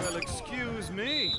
Well, excuse me.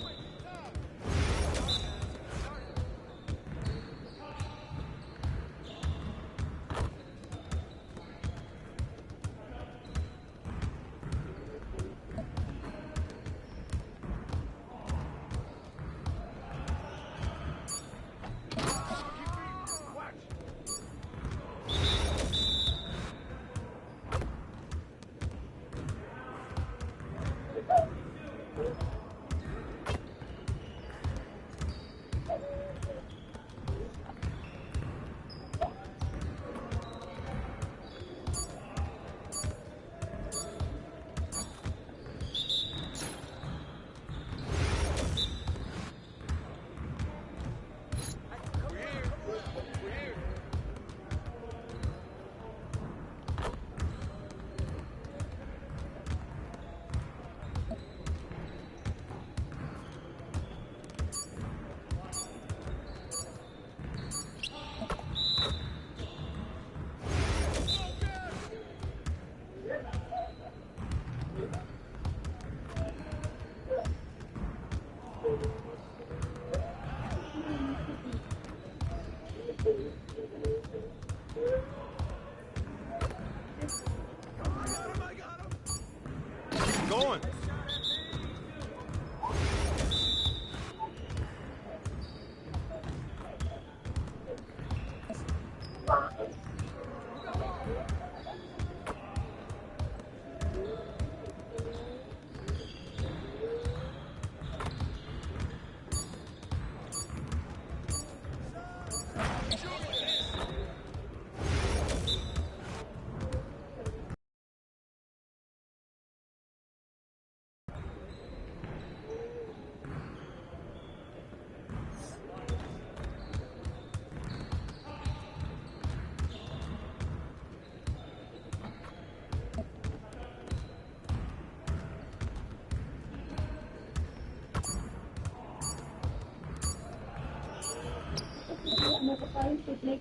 Going.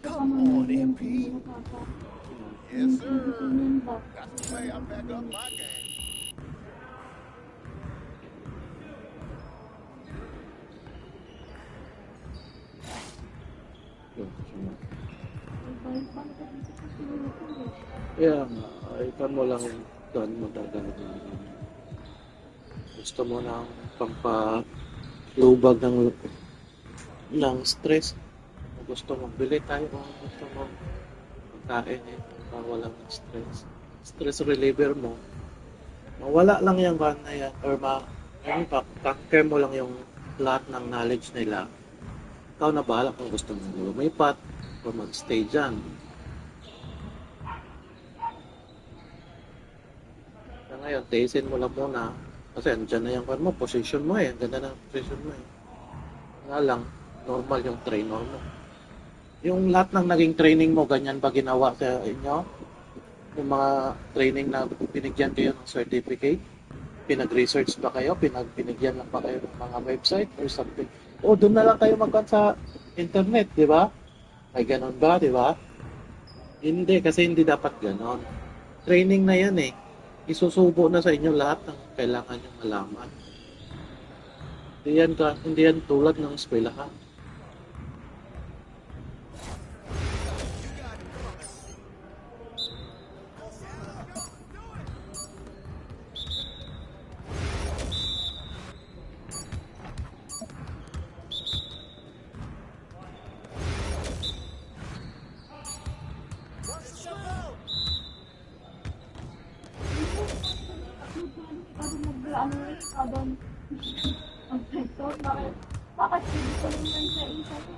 Come on, MP. Yes, sir. Got to say, I back up my game. Yeah, ikaw mo lang doon magdadaan. Gusto mo ng pampalubag ng stress. Gusto mo bili tayo o gusto mo pagkain mawala ng stress. Stress reliever mo. Mawala lang yung van na yan or conquer mo lang yung lahat ng knowledge nila. Ikaw na bahala kung gusto mo lumipat o magstay dyan. Na ngayon, taisin mo lang muna kasi andyan na yung van mo, position mo ang ganda ng position mo Nga lang, normal yung trainer mo. Yung lahat ng naging training mo, ganyan ba ginawa sa inyo? Yung mga training na binigyan kayo ng certificate? Pinag-research ba kayo? Binigyan lang ba kayo ng mga website or something? O doon na lang kayo magkan sa internet, di ba? Ay ganon ba, di ba? Hindi, kasi hindi dapat ganon. Training na yan Isusubo na sa inyo lahat ng kailangan nyo malaman. Hindi yan tulad ng eskwelahan. ikaw doon. Ang kwento, bakit hindi ko naman sa isa to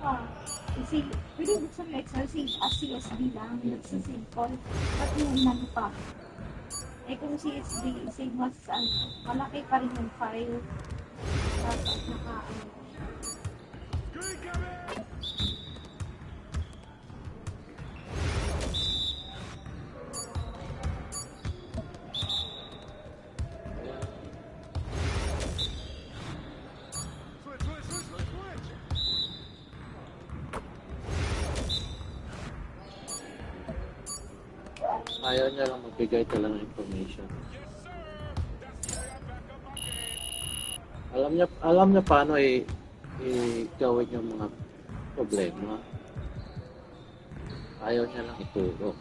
Kasi, pwede buksan mo Excel, save as CSV lang. That's a simple. Ba't yung inano pa? Kung CSV, save mo sa malaki pa rin yung file. Dapat naka-ano. Ayaw niya lang magbigay talaga ng information. Alam niya paano i-gawin yung mga problema. Ayaw niya lang ituro.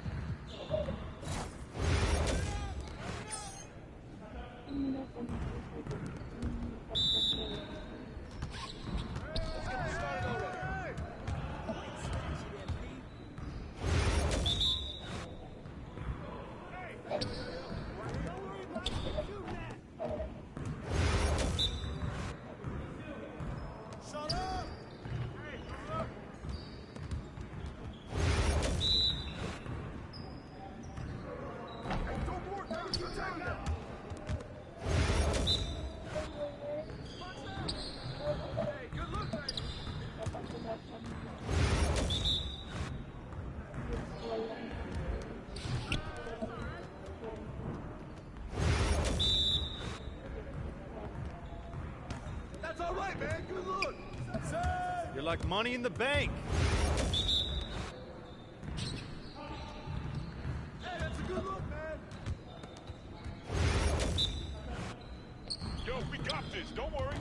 That's all right, man. Good look. You're like money in the bank. Hey, that's a good look, man. Yo, we got this. Don't worry.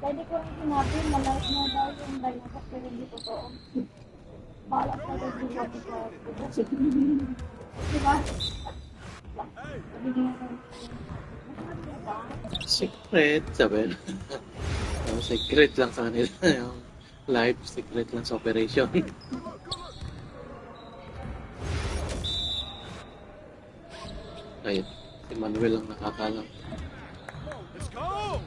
Pwede ko rin sinabi, malight na daw yung dialogue pero hindi totoo. Balak na daw yung wabi ko. Diba? Sabi niya, Secret, sabi na. Secret lang sa kanila. Yung live secret lang sa operation. Kahit si Manuel ang nakakalam. Let's go.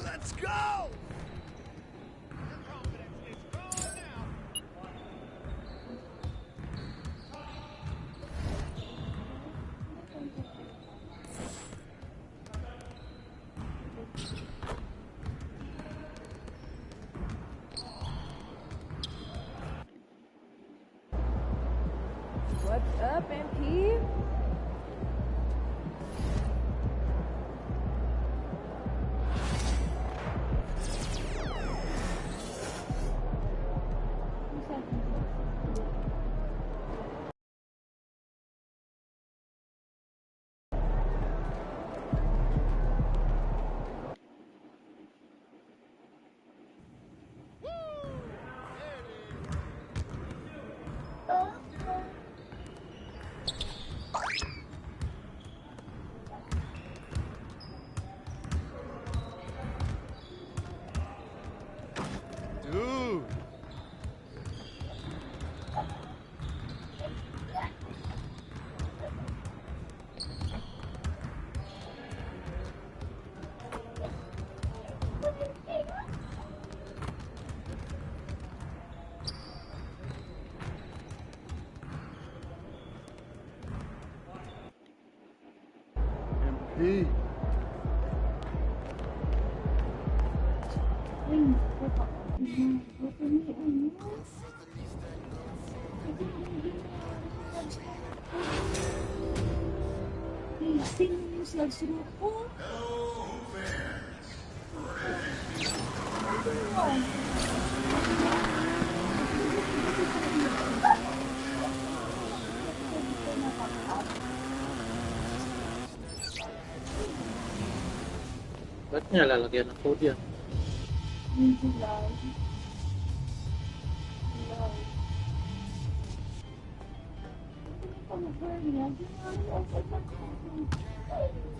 Let's go. What's up, MP? Dude. MP. Nagsuko. Ba't niya lalagyan ng code yan? Hindi lang.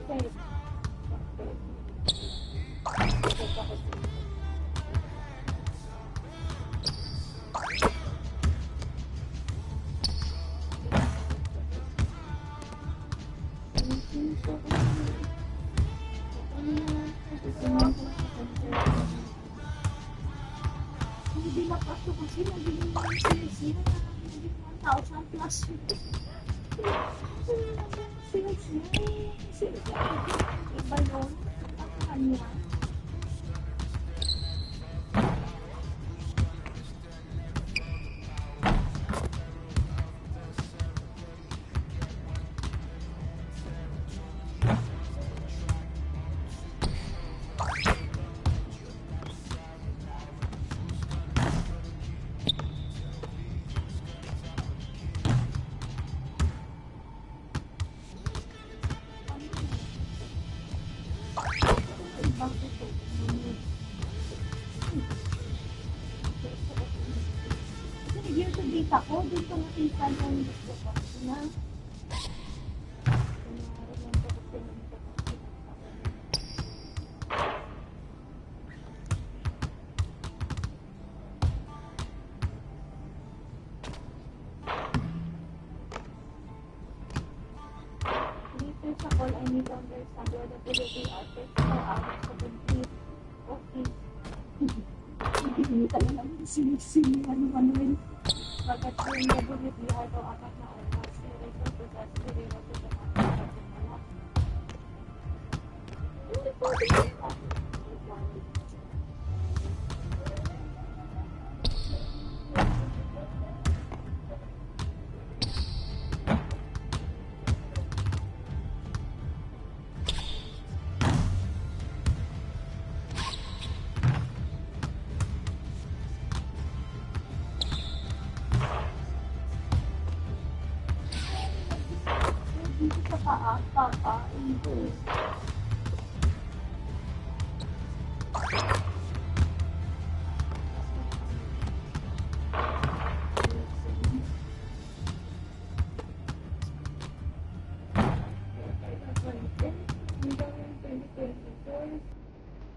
Okay. Hindi na pa ito kasi naging sinisira na naging 1,000 plus. Iba yun. Ang kanya. Year to date ako, dito nakita ng gusto ko na later sa call, I need to understand whether to do the artist or out of the complete. Okay. Hindi ka na naman sinisili Manuel. Bakit po yung WBR o apat na oras related to that related to the market. Hindi po din dito sa taas, papa, ito.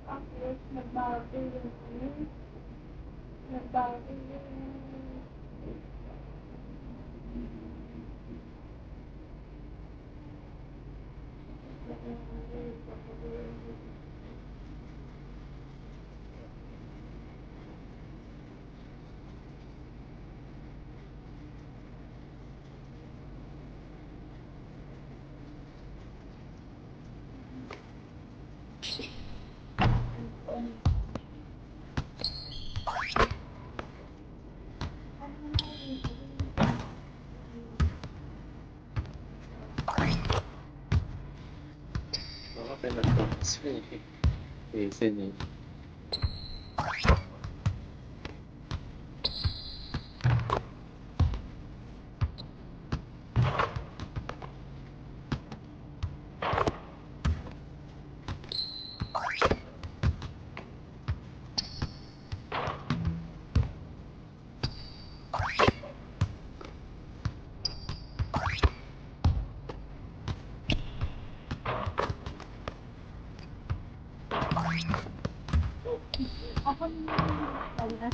Tapos, nagbago yung nagbago yung Baka pinag-box eh. Isin eh. ako nila.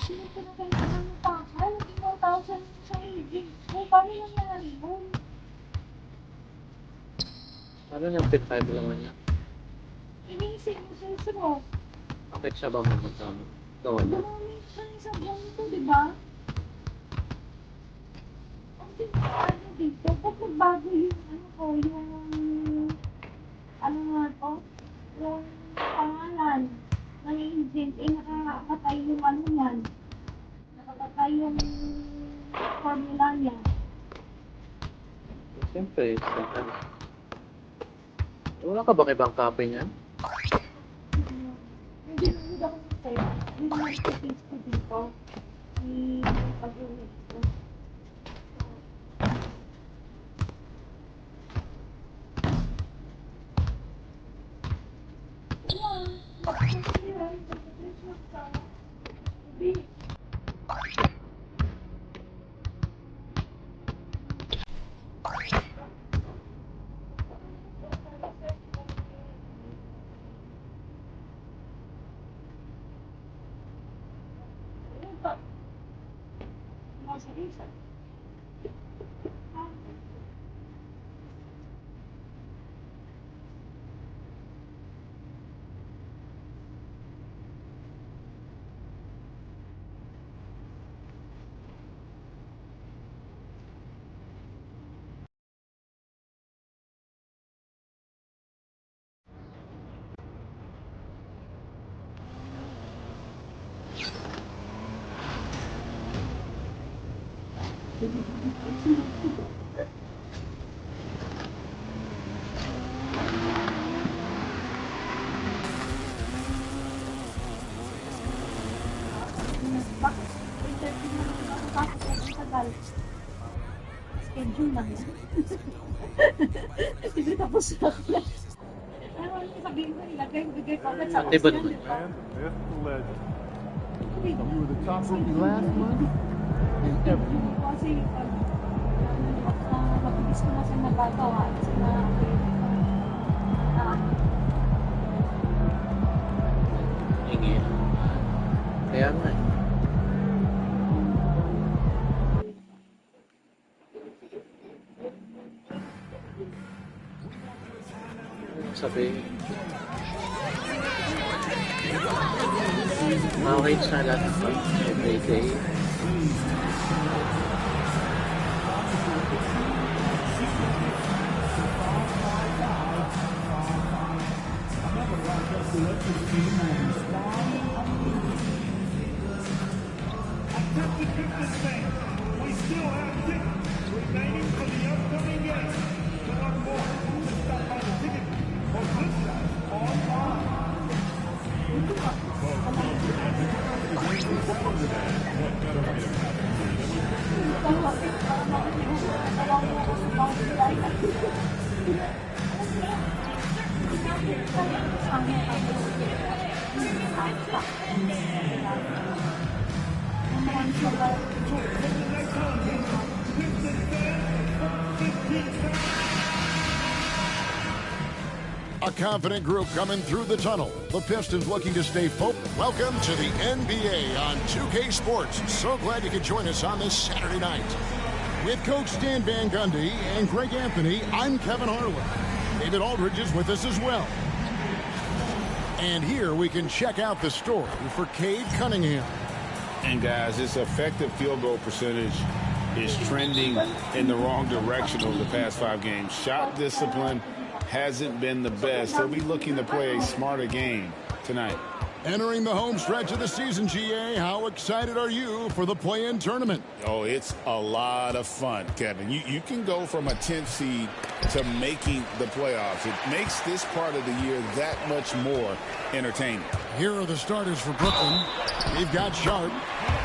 Sino ko na kayo ng pakal? 4,000 sa higit. Paano nangyari yun? Ano yung pin 5 naman niya? Iniisip mo sa susunod. Bakit siya ba magkano? Gawa niya? Dumami siya ng isang buwan ito, di ba? Ang ano dito, pag nagbago yung ano ko, yung ano nga to, yung pangalan ng agent, nakakatay yung ano yan. Nakakatay yung formula niya. Siyempre, wala ka bang ibang copy niyan? Hindi ako sa'yo. Hindi naman sa-face ko dito. Pag-uwi ko. Schedule lang yan. Hindi tapos na class. Ano sabihin ko, bigay ko agad sa Pati ba class naman? yan, di ba? Man, the myth, the legend. Sabi ko, You were the top rookie last month and ever. kasi pag mabilis ko na siya nagagawa, sila Hingi. Kaya nga eh. Sabi, okay sa lahat pa every day. We still have tickets remaining for the upcoming game. To learn more, stop by the ticket or website online. A confident group coming through the tunnel. The Pistons looking to stay focused. Welcome to the NBA on 2K Sports. So glad you could join us on this Saturday night. With Coach Stan Van Gundy and Greg Anthony, I'm Kevin Harlan. David Aldridge is with us as well. And here we can check out the story for Cade Cunningham. And guys, his effective field goal percentage is trending in the wrong direction over the past 5 games. Shot discipline hasn't been the best. He'll be looking to play a smarter game tonight. Entering the home stretch of the season, GA, how excited are you for the play-in tournament? Oh, it's a lot of fun, Kevin. You can go from a 10th seed to making the playoffs. It makes this part of the year that much more entertaining. Here are the starters for Brooklyn. We've got Sharp,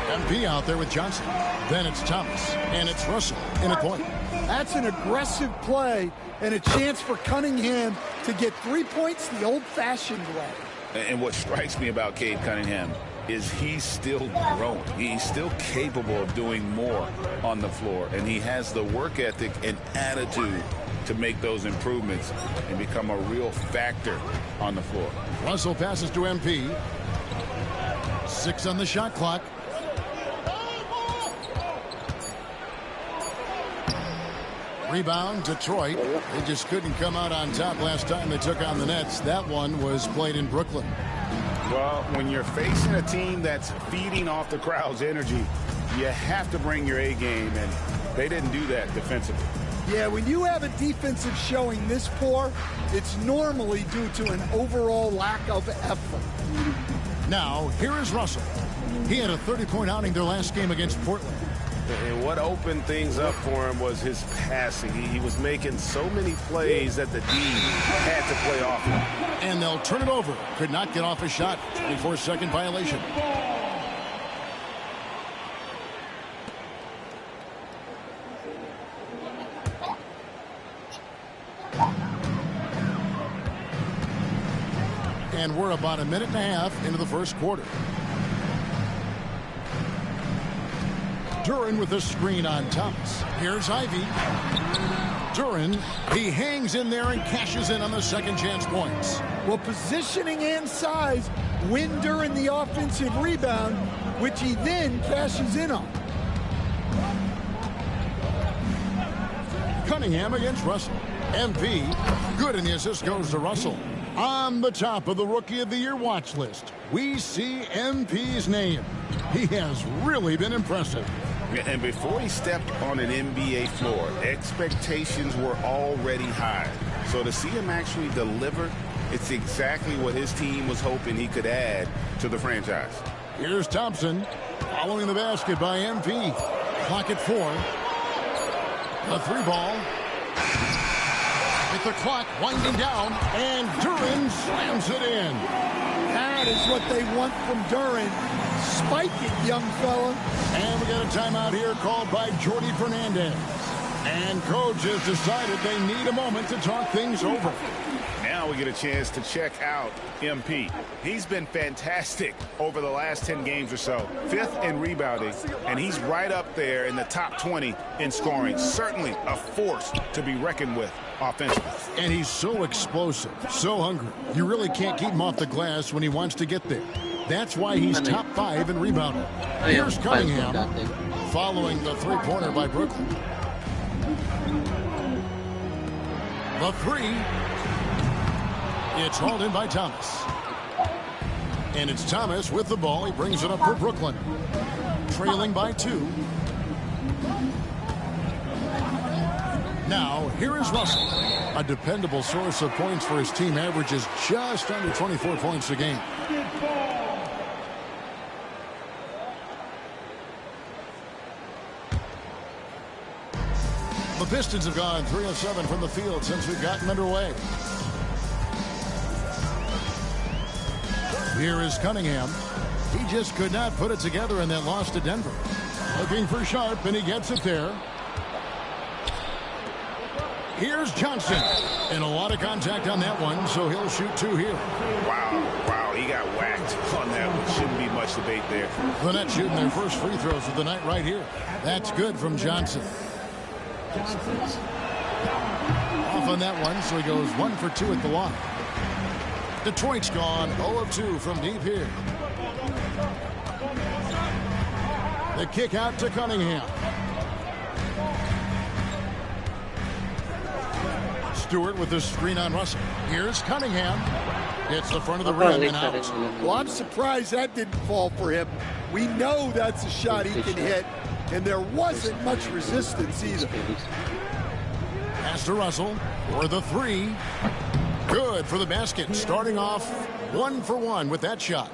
MP out there with Johnson. Then it's Thomas, and it's Russell in a point. That's an aggressive play and a chance for Cunningham to get 3 points the old-fashioned way. And what strikes me about Cade Cunningham is he's still growing. He's still capable of doing more on the floor, and he has the work ethic and attitude to make those improvements and become a real factor on the floor. Russell passes to MP. 6 on the shot clock. Rebound, Detroit. They just couldn't come out on top last time they took on the Nets. That one was played in Brooklyn. Well, when you're facing a team that's feeding off the crowd's energy, you have to bring your A game, and they didn't do that defensively. Yeah, when you have a defensive showing this poor, it's normally due to an overall lack of effort. Now, here is Russell. He had a 30-point outing their last game against Portland. And what opened things up for him was his passing. He was making so many plays that the D had to play off him. And they'll turn it over. Could not get off a shot. 24-second violation. And we're about a minute and a half into the first quarter. Duran with a screen on Thomas. Here's Ivy. Duran, he hangs in there and cashes in on the second chance points. Well, positioning and size win Duran the offensive rebound, which he then cashes in on. Cunningham against Russell. MP, good, and the assist goes to Russell. On the top of the Rookie of the Year watch list, we see MP's name. He has really been impressive. And before he stepped on an NBA floor, expectations were already high. So to see him actually deliver, it's exactly what his team was hoping he could add to the franchise. Here's Thompson, following the basket by MP. Clock at 4. The 3 ball. With the clock winding down, and Duran slams it in. That is what they want from Duran. Spike it, young fella. And we got a timeout here called by Jordi Fernandez. And coach has decided they need a moment to talk things over. Now we get a chance to check out MP. He's been fantastic over the last 10 games or so. 5th in rebounding, and he's right up there in the top 20 in scoring. Certainly a force to be reckoned with offensively. And he's so explosive, so hungry. You really can't keep him off the glass when he wants to get there. That's why he's top 5 in rebounding. Here's Cunningham, following the 3-pointer by Brooklyn. The 3. It's hauled in by Thomas. And it's Thomas with the ball. He brings it up for Brooklyn. Trailing by 2. Now, here is Russell. A dependable source of points for his team, averages just under 24 points a game. The Pistons have gone 3 of 7 from the field since we've gotten underway. Here is Cunningham. He just could not put it together in that loss to Denver. Looking for Sharp, and he gets it there. Here's Johnson. And a lot of contact on that one, so he'll shoot 2 here. Wow, he got whacked on that one. Shouldn't be much debate there. The Nets shooting their first free throws of the night right here. That's good from Johnson. Off on that one, so he goes 1 for 2 at the line. Detroit's gone 0 of 2 from deep here. The kick out to Cunningham. Stewart with the screen on Russell. Here's Cunningham. Hits the front of the rim and out. Well, I'm surprised that didn't fall for him. We know that's a shot he can hit, and there wasn't much resistance either. Pass to Russell for the 3. Good for the basket. Starting off 1 for 1 with that shot.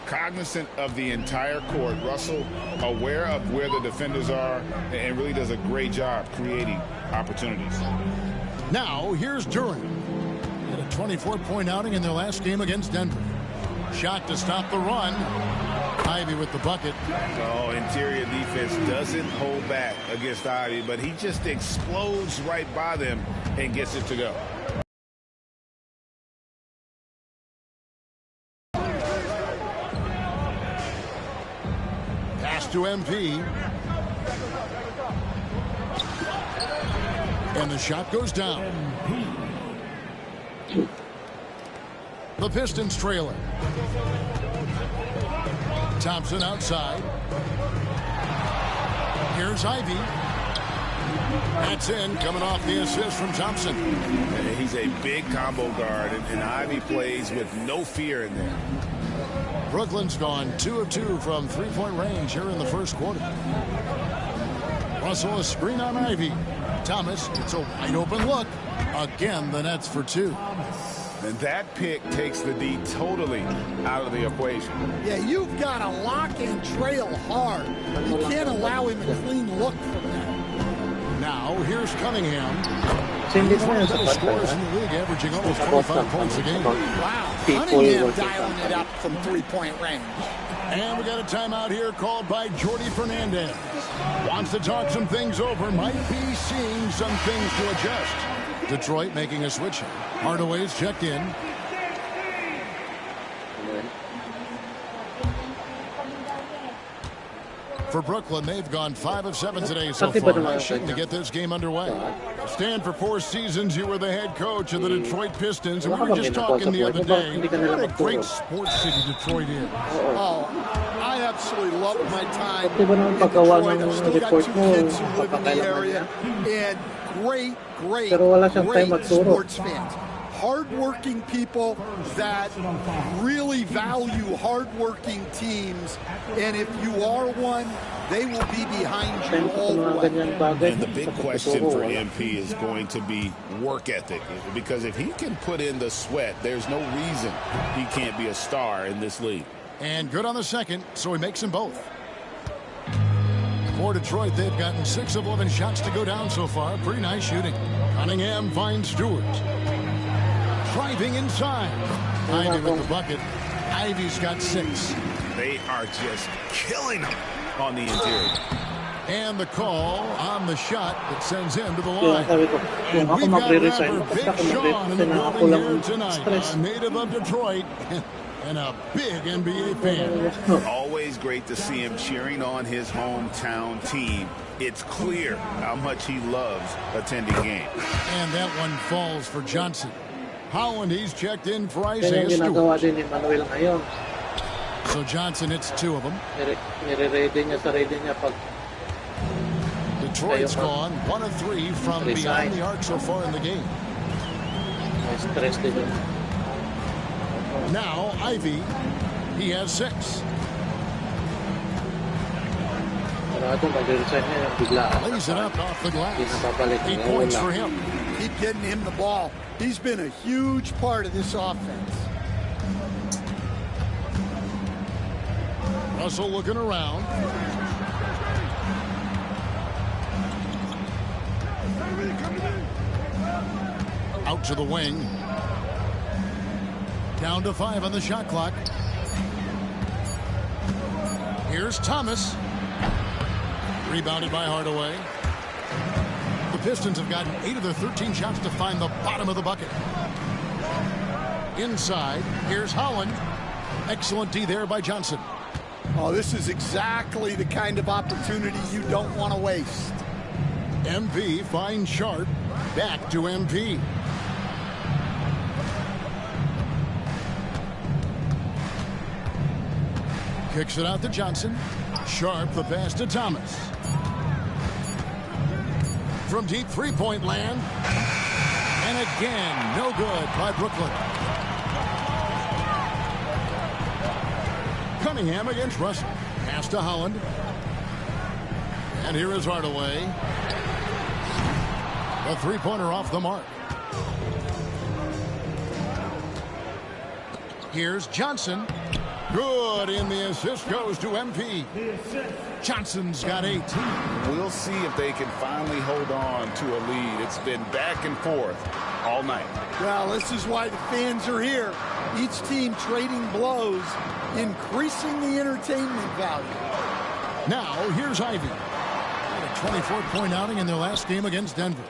Cognizant of the entire court, Russell aware of where the defenders are and really does a great job creating opportunities. Now, here's Duran. Had a 24-point outing in their last game against Denver. Shot to stop the run. Ivy with the bucket. Oh, interior defense doesn't hold back against Ivy, but he just explodes right by them and gets it to go. Pass to MP. And the shot goes down. The Pistons trailing. Thompson outside. Here's Ivy. That's in, coming off the assist from Thompson. And he's a big combo guard, and Ivy plays with no fear in there. Brooklyn's gone 2 of 2 from 3-point range here in the first quarter. Russell, a screen on Ivy. Thomas, it's a wide open look. Again, the Nets for 2. And that pick takes the D totally out of the equation. Yeah, you've got to lock and trail hard. You can't allow him a clean look from that. Now, here's Cunningham. He's one of the best scorers in the league, averaging almost 25 points a game. Wow, Cunningham dialing it up from 3-point range. And we got a timeout here called by Jordi Fernandez. Wants to talk some things over. Might be seeing some things to adjust. Detroit making a switch. Hardaway's checked in. For Brooklyn, they've gone 5 of 7 today so far. Nice shooting to get this game underway. Stan, for 4 seasons, you were the head coach of the Detroit Pistons, and we were just talking the other day. What a great sports city Detroit is. Oh, I absolutely loved my time Di ba naman in paggawa Detroit. ng I've still got report 2 mo, kids who live in the papakailangan area, niya? and great Pero wala siyang time magturo. sports fans. Hardworking people that really value hardworking teams, and if you are one, they will be behind you all the way. And the big question for MP is going to be work ethic, because if he can put in the sweat, there's no reason he can't be a star in this league. And good on the second, so he makes them both. For Detroit, they've gotten 6 of 11 shots to go down so far. Pretty nice shooting. Cunningham finds Stewart. Driving inside. Ivy with the bucket. Ivy's got 6. They are just killing him on the interior. And the call on the shot that sends him to the Kaya line. sabi ko, kung ako We've got magre-resign, rapper basta Big ako Sean in the magre-resign na ako building lang here tonight. stress. A native of Detroit and a big NBA fan. Always great to see him cheering on his hometown team. It's clear how much he loves attending games. And that one falls for Johnson. Howland, he's checked in for Kaya Isaiah yung ginagawa Stewart. din ni Manuel ngayon. So Johnson hits 2 of them. Nire-ready niya sarili niya pag Detroit's gone 1 of 3 from beyond the arc so far in the game. may stress din yun. Now Ivy, he has 6. Pero ito, magre-resign niya yung biglaan. Lays it up off the glass. Hindi na babalik. 8 points for him. Keep getting him the ball. He's been a huge part of this offense. Russell looking around. Out to the wing. Down to 5 on the shot clock. Here's Thomas. Rebounded by Hardaway. The Pistons have gotten 8 of their 13 shots to find the bottom of the bucket. Inside, here's Howland. Excellent D there by Johnson. Oh, this is exactly the kind of opportunity you don't want to waste. MP finds Sharp. Back to MP. Kicks it out to Johnson. Sharp, the pass to Thomas. From deep three-point land. And again, no good by Brooklyn. Cunningham against Russell. Pass to Howland. And here is Hardaway. A three-pointer off the mark. Here's Johnson. Good, and the assist goes to MP. Johnson's got 8. We'll see if they can finally hold on to a lead. It's been back and forth all night. Well, this is why the fans are here. Each team trading blows, increasing the entertainment value. Now, here's Ivy. A 24-point outing in their last game against Denver.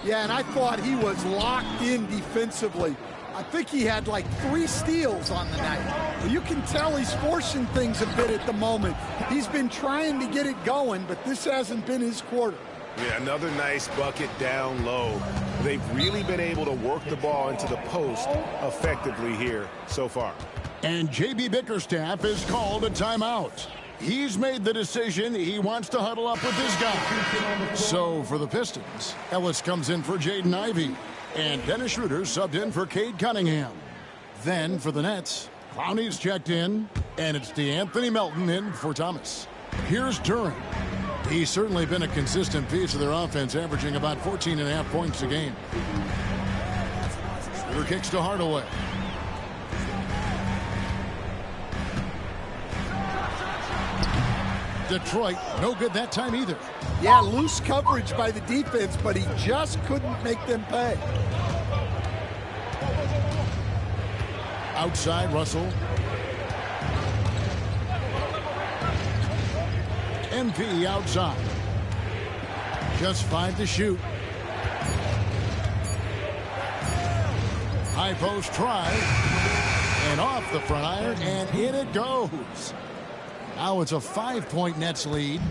Yeah, and I thought he was locked in defensively. I think he had like 3 steals on the night. Well, you can tell he's forcing things a bit at the moment. He's been trying to get it going, but this hasn't been his quarter. Yeah, another nice bucket down low. They've really been able to work the ball into the post effectively here so far. And J.B. Bickerstaff is called a timeout. He's made the decision he wants to huddle up with this guy. So for the Pistons, Ellis comes in for Jaden Ivey. And Dennis Schroeder subbed in for Cade Cunningham. Then for the Nets, Clowney's checked in, and it's DeAnthony Melton in for Thomas. Here's Duran. He's certainly been a consistent piece of their offense, averaging about 14.5 points a game. Schroeder kicks to Hardaway. Detroit, no good that time either. Yeah, loose coverage by the defense, but he just couldn't make them pay. Outside, Russell. MP outside. Just 5 to shoot. High post try. And off the front iron, and in it goes. Now it's a 5-point Nets lead.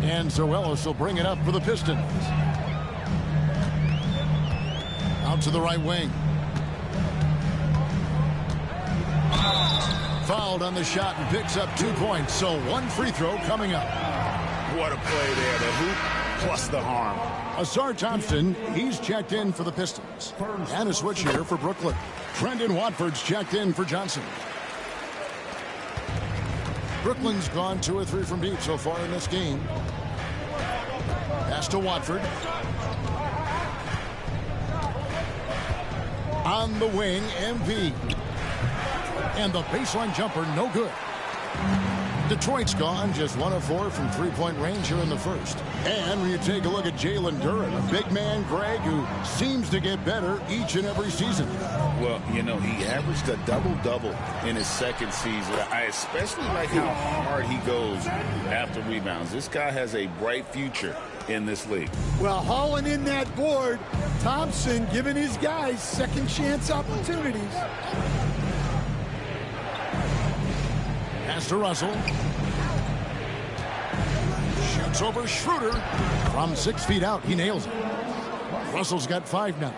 And so Ellis will bring it up for the Pistons. Out to the right wing. fouled on the shot and picks up 2 points. So 1 free throw coming up. What a play there. The hoop plus the harm. Asar Thompson, he's checked in for the Pistons. And a switch here for Brooklyn. Trendon Watford's checked in for Johnson. Brooklyn's gone 2 or 3 from deep so far in this game. Pass to Watford. On the wing, MP. And the baseline jumper, no good. Detroit's gone just 1 of 4 from 3-point range here in the first. And when you take a look at Jalen Duren, a big man, Greg, who seems to get better each and every season. Well, you know, he averaged a double-double in his second season. I especially like how hard he goes after rebounds. This guy has a bright future in this league. Well, hauling in that board, Thompson giving his guys second chance opportunities. Pass to Russell. Shoots over Schroeder. From 6 feet out, he nails it. Russell's got 5 now.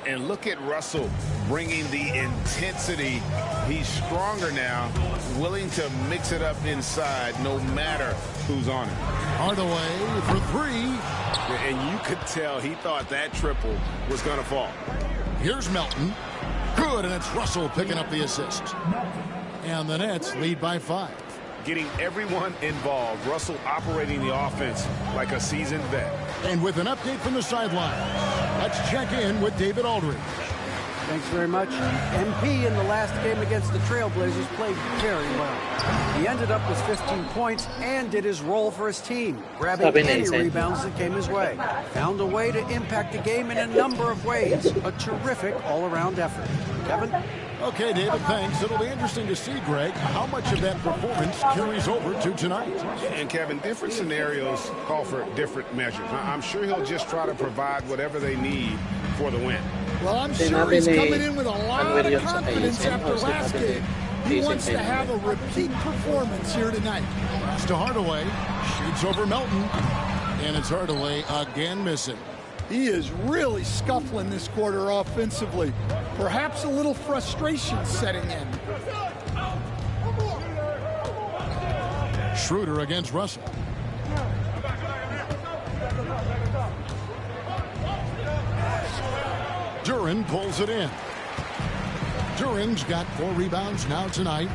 And look at Russell bringing the intensity. He's stronger now, willing to mix it up inside no matter who's on it. Hardaway for 3. And you could tell he thought that triple was going to fall. Here's Melton. Good, and it's Russell picking up the assist. And the Nets lead by 5. Getting everyone involved. Russell operating the offense like a seasoned vet. And with an update from the sideline, let's check in with David Aldridge. Thanks very much. MP in the last game against the Trailblazers played very well. He ended up with 15 points and did his role for his team, grabbing any rebounds that came his way. Found a way to impact the game in a number of ways. A terrific all-around effort. Kevin? Okay, David, thanks. It'll be interesting to see, Greg, how much of that performance carries over to tonight. And, Kevin, different scenarios call for different measures. I'm sure he'll just try to provide whatever they need for the win. Well, I'm sure he's coming in with a lot of confidence after last game. He wants to have a repeat performance here tonight. Pass to Hardaway. Shoots over Melton. And it's Hardaway again missing. He is really scuffling this quarter offensively. Perhaps a little frustration setting in. Schroeder against Russell. Duren pulls it in. Duren's got 4 rebounds now tonight.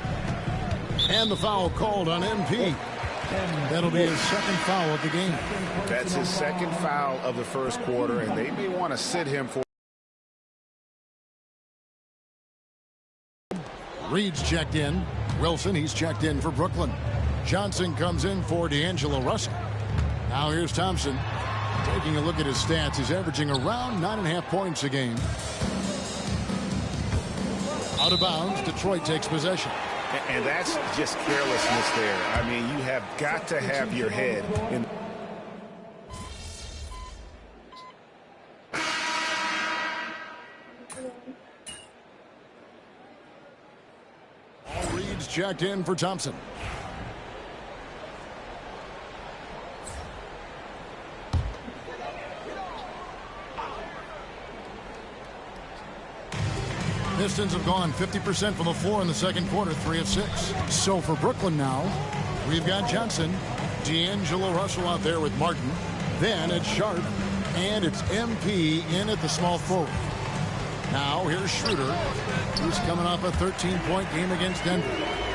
And the foul called on MP. That'll be his second foul of the game. That's his second foul of the first quarter, and they may want to sit him for. Reed's checked in. Wilson, he's checked in for Brooklyn. Johnson comes in for D'Angelo Russell. Now here's Thompson. Taking a look at his stats, he's averaging around 9.5 points a game. Out of bounds, Detroit takes possession. And that's just carelessness there. I mean, you have got to have your head in. Reed's checked in for Thompson. Pistons have gone 50% from the floor in the second quarter, 3 of 6. So for Brooklyn now, we've got Johnson, D'Angelo Russell out there with Martin. Then it's Sharp, and it's MP in at the small forward. Now here's Schroeder, who's coming off a 13-point game against Denver.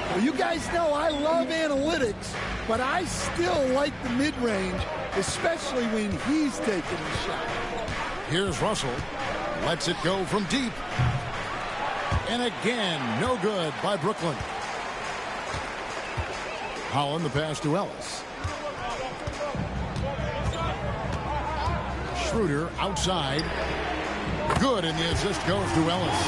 Well, you guys know I love analytics, but I still like the mid-range, especially when he's taking the shot. Here's Russell, lets it go from deep. And again, no good by Brooklyn. Holland the pass to Ellis. Schroeder outside. Good, and the assist goes to Ellis.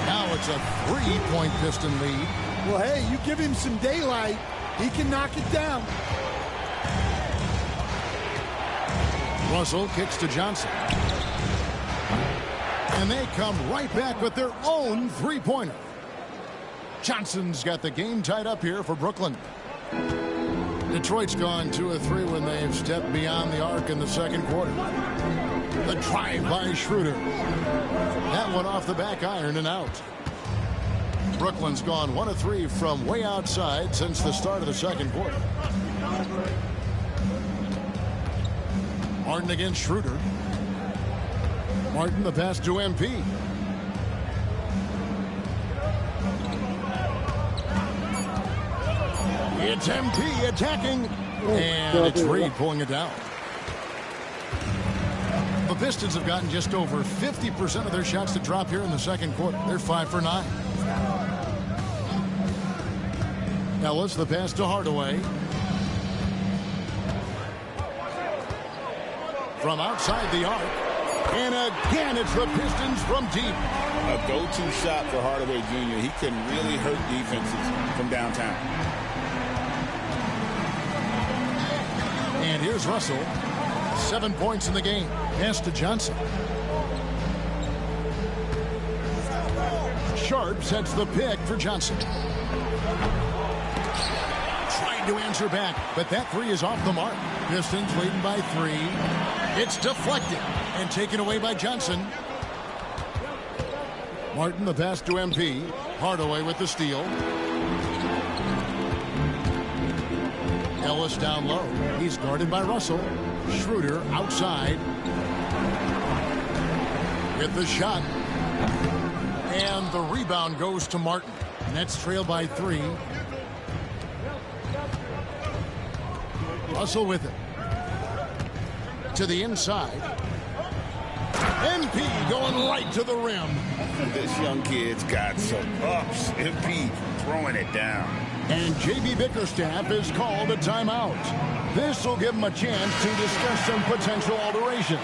Now it's a 3-point Piston lead. Well, hey, you give him some daylight, he can knock it down. Russell kicks to Johnson. And they come right back with their own 3-pointer. Johnson's got the game tied up here for Brooklyn. Detroit's gone 2 of 3 when they've stepped beyond the arc in the second quarter. The drive by Schroeder. That one off the back iron and out. Brooklyn's gone 1 of 3 from way outside since the start of the second quarter. Martin against Schroeder. Martin, the pass to MP. It's MP attacking, and it's Reed pulling it down. The Pistons have gotten just over 50% of their shots to drop here in the second quarter. They're 5 for 9. Ellis, the pass to Hardaway. From outside the arc. And again, it's the Pistons from deep. A go-to shot for Hardaway Jr. He can really hurt defenses from downtown. And here's Russell. 7 points in the game. Pass to Johnson. Sharp sets the pick for Johnson. Tried to answer back, but that three is off the mark. Pistons leading by 3. It's deflected and taken away by Johnson. Martin, the pass to MP. Hardaway with the steal. Ellis down low. He's guarded by Russell. Schroeder outside. With the shot. And the rebound goes to Martin. Nets trail by 3. Russell with it. To the inside. MP going right to the rim. This young kid's got some ups. MP throwing it down. And J.B. Bickerstaff is called a timeout. This will give him a chance to discuss some potential alterations.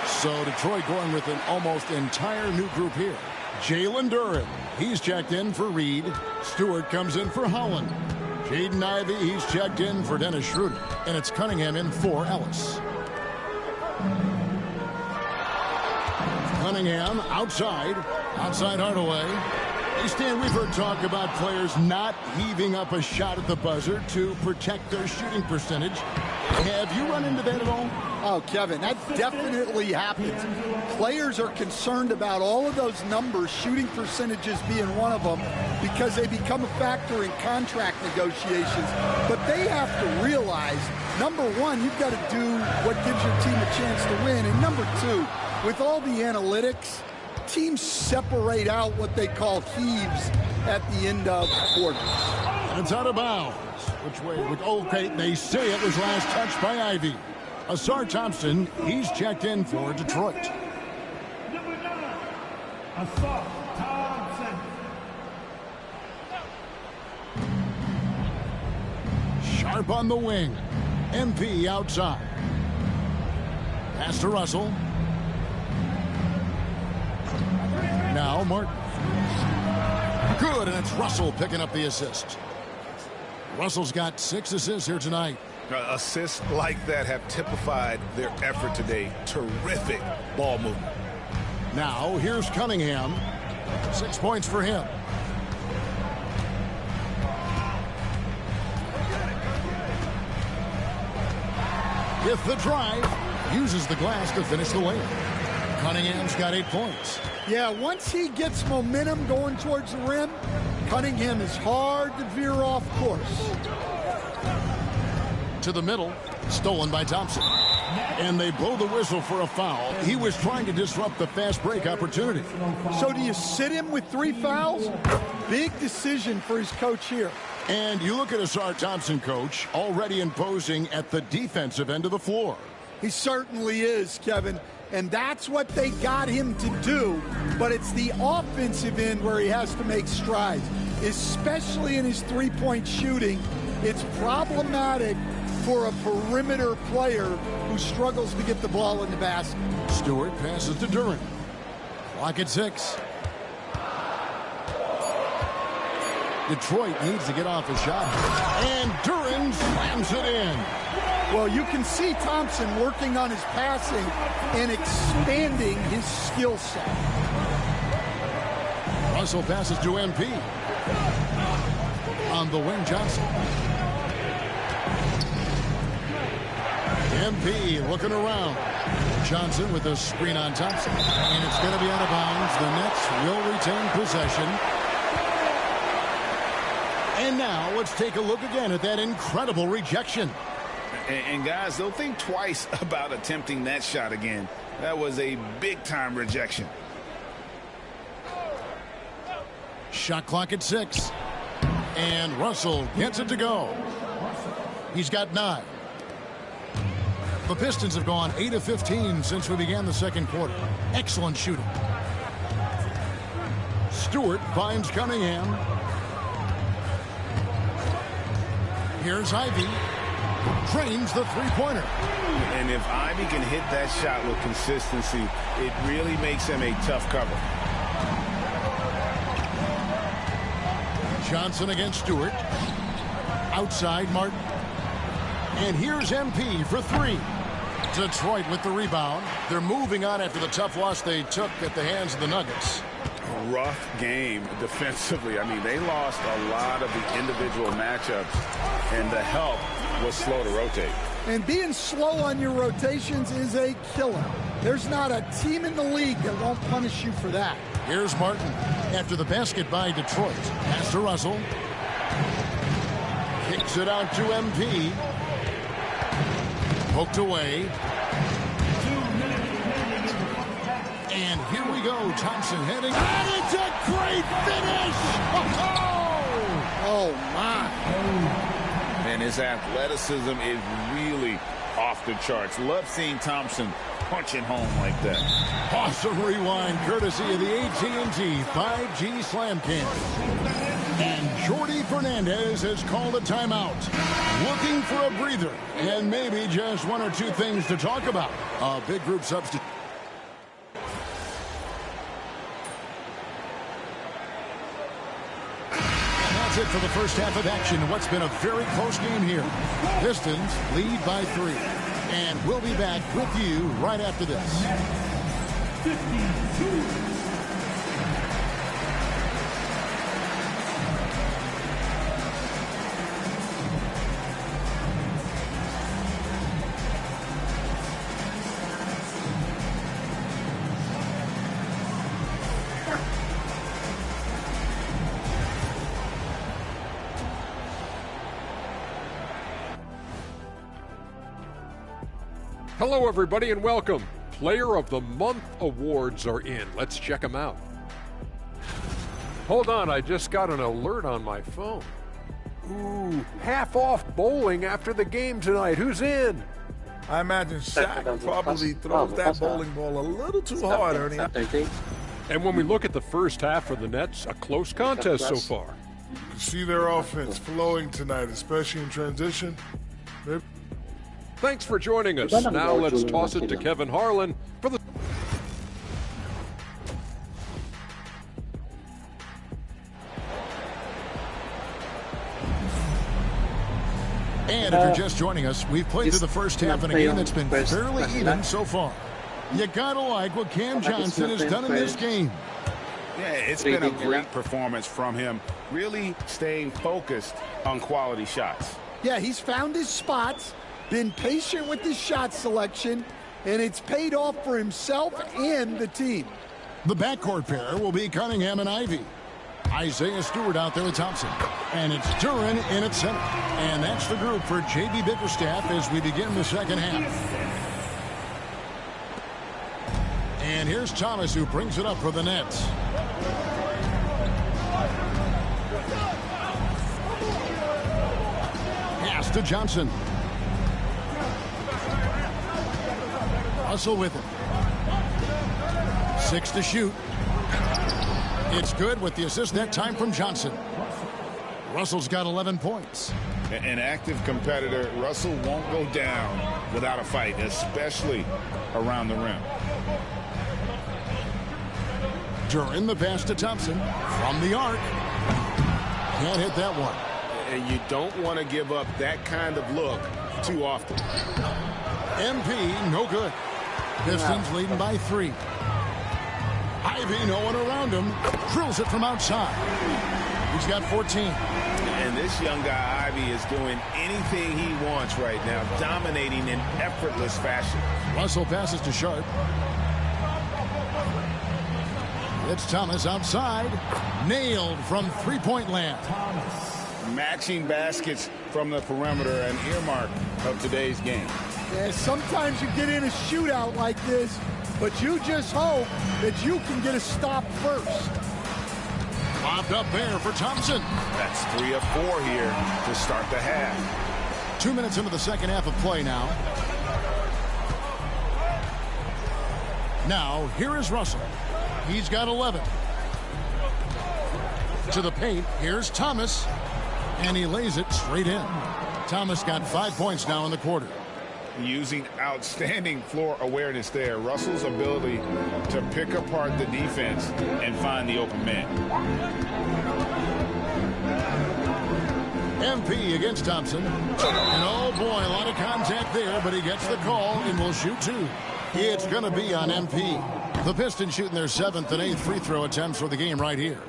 So Detroit going with an almost entire new group here. Jalen Duren, he's checked in for Reed. Stewart comes in for Holland. Jaden Ivey, he's checked in for Dennis Schroeder. And it's Cunningham in for Ellis. Cunningham outside Hardaway. Hey, Stan, we've heard talk about players not heaving up a shot at the buzzer to protect their shooting percentage. Have you run into that at all? Oh, Kevin, that definitely happens. Players are concerned about all of those numbers, shooting percentages being one of them, because they become a factor in contract negotiations. But they have to realize, number one, you've got to do what gives your team a chance to win. And number two, with all the analytics, teams separate out what they call heaves at the end of quarters. And it's out of bounds. Which way? Okay, they say it was last touched by Ivy. Asar Thompson, he's checked in for Detroit. Number 9, Asar Thompson. Sharp on the wing. MP outside. Pass to Russell. Now Martin. Good, and it's Russell picking up the assist. Russell's got 6 assists here tonight. Assists like that have typified their effort today. Terrific ball movement. Now here's Cunningham. 6 points for him. With the drive, uses the glass to finish the layup. Cunningham's got 8 points. Yeah, once he gets momentum going towards the rim, Cunningham is hard to veer off course. To the middle, stolen by Thompson. And they blow the whistle for a foul. He was trying to disrupt the fast break opportunity. So do you sit him with 3 fouls? Big decision for his coach here. And you look at Asar Thompson, coach, already imposing at the defensive end of the floor. He certainly is, Kevin. And that's what they got him to do. But it's the offensive end where he has to make strides, especially in his three-point shooting. It's problematic for a perimeter player who struggles to get the ball in the basket. Stewart passes to Duren. Clock at 6. Detroit needs to get off a shot. And Duren slams it in. Well, you can see Thompson working on his passing and expanding his skill set. Russell passes to MP. On the wing, Johnson. MP looking around. Johnson with a screen on Thompson. And it's going to be out of bounds. The Nets will retain possession. And now let's take a look again at that incredible rejection. And guys, they'll think twice about attempting that shot again. That was a big-time rejection. Shot clock at 6. And Russell gets it to go. He's got 9. The Pistons have gone 8 of 15 since we began the second quarter. Excellent shooting. Stewart finds Cunningham. Here's Ivy. Drains the three-pointer. And if Ivy can hit that shot with consistency, it really makes him a tough cover. Johnson against Stewart. Outside Martin. And here's MP for 3. Detroit with the rebound. They're moving on after the tough loss they took at the hands of the Nuggets. A rough game defensively. I mean, they lost a lot of the individual matchups, and the help was slow to rotate. And being slow on your rotations is a killer. There's not a team in the league that won't punish you for that. Here's Martin after the basket by Detroit. Pass to Russell. Kicks it out to MP. Poked away. And here we go. Thompson heading. And it's a great finish! Oh, my. And his athleticism is really off the charts. Love seeing Thompson punching home like that. Awesome rewind courtesy of the AT&T 5G Slam Cam. And Jordy Fernandez has called a timeout. Looking for a breather and maybe just 1 or 2 things to talk about. A big group substitute. That's it for the first half of action. What's been a very close game here. Pistons lead by 3. And we'll be back with you right after this. 52. Hello, everybody, and welcome. Player of the Month awards are in. Let's check them out. Hold on, I just got an alert on my phone. Ooh, half off bowling after the game tonight. Who's in? I imagine Shaq probably throws that bowling ball a little too hard, Ernie. And when we look at the first half of the Nets, a close contest so far. You see their offense flowing tonight, especially in transition. Thanks for joining us. Now let's toss it to Kevin Harlan for the... And if you're just joining us, we've played through the first half in a game that's been fairly even so far. You gotta like what Cam Johnson has done in this game. Yeah, it's been a great performance from him, really staying focused on quality shots. Yeah, he's found his spots, been patient with his shot selection, and it's paid off for himself and the team. The backcourt pair will be Cunningham and Ivy. Isaiah Stewart out there with Thompson. And it's Duran in at center. And that's the group for J.B. Bickerstaff as we begin the second half. And here's Thomas who brings it up for the Nets. Pass to Johnson. Russell with it. 6 to shoot. It's good with the assist that time from Johnson. Russell's got 11 points. An active competitor, Russell won't go down without a fight, especially around the rim. Duran the pass to Thompson from the arc. Can't hit that one. And you don't want to give up that kind of look too often. MP, no good. Pistons leading by 3. Ivy, no one around him. Drills it from outside. He's got 14. And this young guy, Ivy, is doing anything he wants right now, dominating in effortless fashion. Russell passes to Sharp. It's Thomas outside. Nailed from three-point land. Matching baskets from the perimeter, an earmark of today's game. Yeah, sometimes you get in a shootout like this, but you just hope that you can get a stop first. Lobbed up there for Thompson. That's 3 of 4 here to start the half. 2 minutes into the second half of play now. Now, here is Russell. He's got 11. To the paint, here's Thomas. And he lays it straight in. Thomas got 5 points now in the quarter. Using outstanding floor awareness there. Russell's ability to pick apart the defense and find the open man. MP against Thompson. And oh boy, a lot of contact there, but he gets the call and will shoot 2. It's going to be on MP. The Pistons shooting their 7th and 8th free throw attempts for the game right here.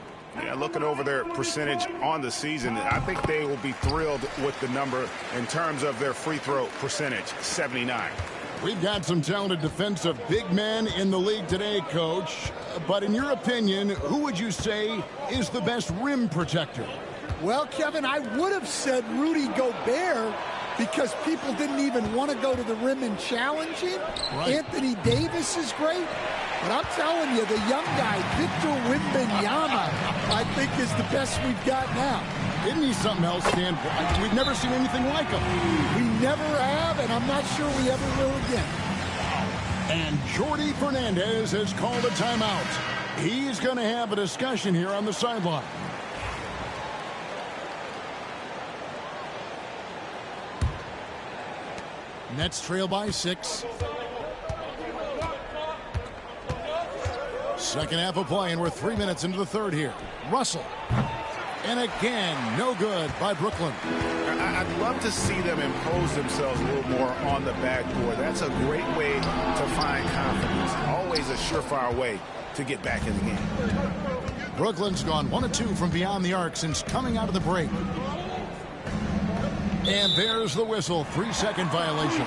Yeah, looking over their percentage on the season, I think they will be thrilled with the number in terms of their free throw percentage, 79. We've got some talented defensive big men in the league today, Coach. But in your opinion, who would you say is the best rim protector? Well, Kevin, I would have said Rudy Gobert because people didn't even want to go to the rim and challenge him. Right. Anthony Davis is great. But I'm telling you, the young guy, Victor Wembanyama, I think is the best we've got now. Isn't he something else, Stan? We've never seen anything like him. We never have, and I'm not sure we ever will again. And Jordi Fernandez has called a timeout. He's going to have a discussion here on the sideline. Nets trail by 6. Second half of play, and we're 3 minutes into the third here. Russell. And again, no good by Brooklyn. I'd love to see them impose themselves a little more on the backboard. That's a great way to find confidence. Always a surefire way to get back in the game. Brooklyn's gone 1 of 2 from beyond the arc since coming out of the break. And there's the whistle. 3-second violation.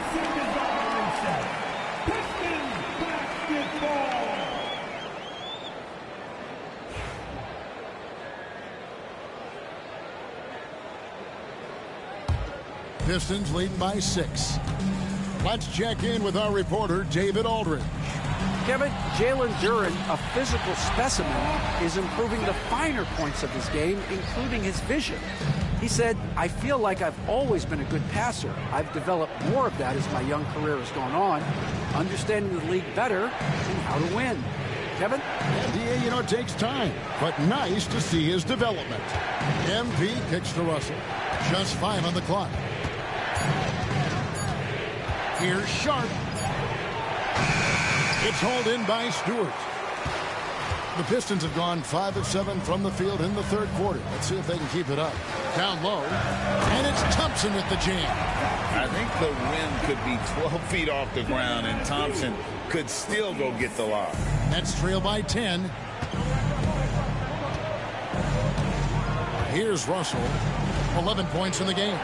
Pistons leading by 6. Let's check in with our reporter, David Aldridge. Kevin, Jalen Duren, a physical specimen, is improving the finer points of his game, including his vision. He said, I feel like I've always been a good passer. I've developed more of that as my young career has gone on, understanding the league better and how to win. Kevin? Yeah, you know, it takes time, but nice to see his development. MP kicks to Russell. Just 5 on the clock. Here's Sharp. It's hauled in by Stewart. The Pistons have gone 5 of 7 from the field in the third quarter. Let's see if they can keep it up. Down low. And it's Thompson at the jam. I think the rim could be 12 feet off the ground, and Thompson could still go get the lob. Nets trail by 10. Here's Russell. 11 points in the game.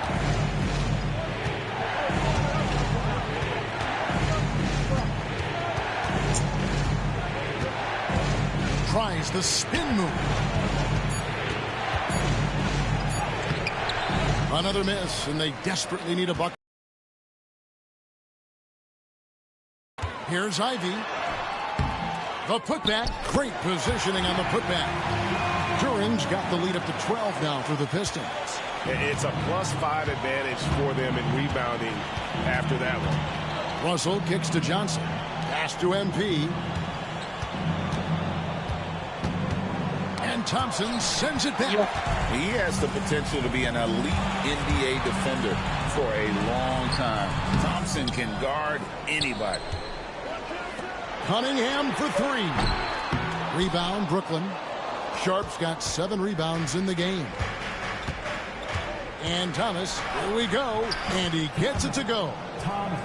Tries the spin move. Another miss, and they desperately need a bucket. Here's Ivy. The putback. Great positioning on the putback. Duren's got the lead up to 12 now for the Pistons. It's a +5 advantage for them in rebounding after that one. Russell kicks to Johnson. Pass to MP. And Thompson sends it back. He has the potential to be an elite NBA defender for a long time. Thompson can guard anybody. Cunningham for 3. Rebound, Brooklyn. Sharp's got 7 rebounds in the game. And Thomas, here we go. And he gets it to go.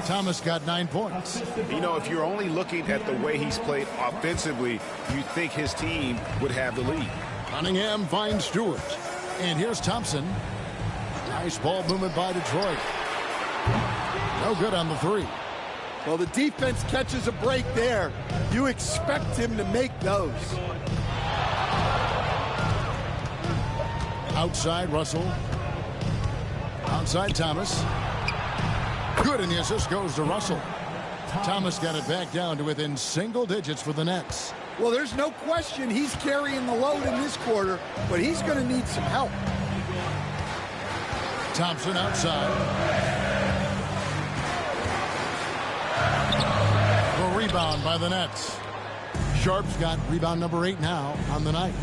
Thomas got 9 points. You know, if you're only looking at the way he's played offensively, you'd think his team would have the lead. Cunningham finds Stewart. And here's Thompson. Nice ball movement by Detroit. No good on the 3. Well, the defense catches a break there. You expect him to make those. Outside, Russell. Outside Thomas. Good, and the assist goes to Russell. Thomas got it back down to within single digits for the Nets. Well, there's no question he's carrying the load in this quarter, but he's going to need some help. Thompson outside. The rebound by the Nets. Sharp's got rebound number 8 now on the night.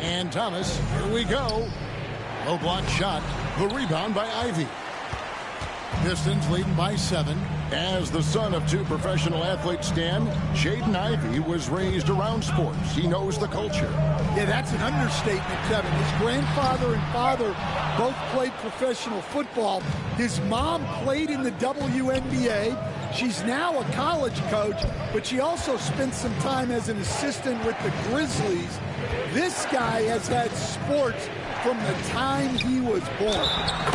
And Thomas, here we go. Low block shot. The rebound by Ivy. Pistons leading by 7. As the son of 2 professional athletes, Stan, Jaden Ivey was raised around sports. He knows the culture. Yeah, that's an understatement, Kevin. His grandfather and father both played professional football. His mom played in the WNBA. She's now a college coach, but she also spent some time as an assistant with the Grizzlies. This guy has had sports from the time he was born.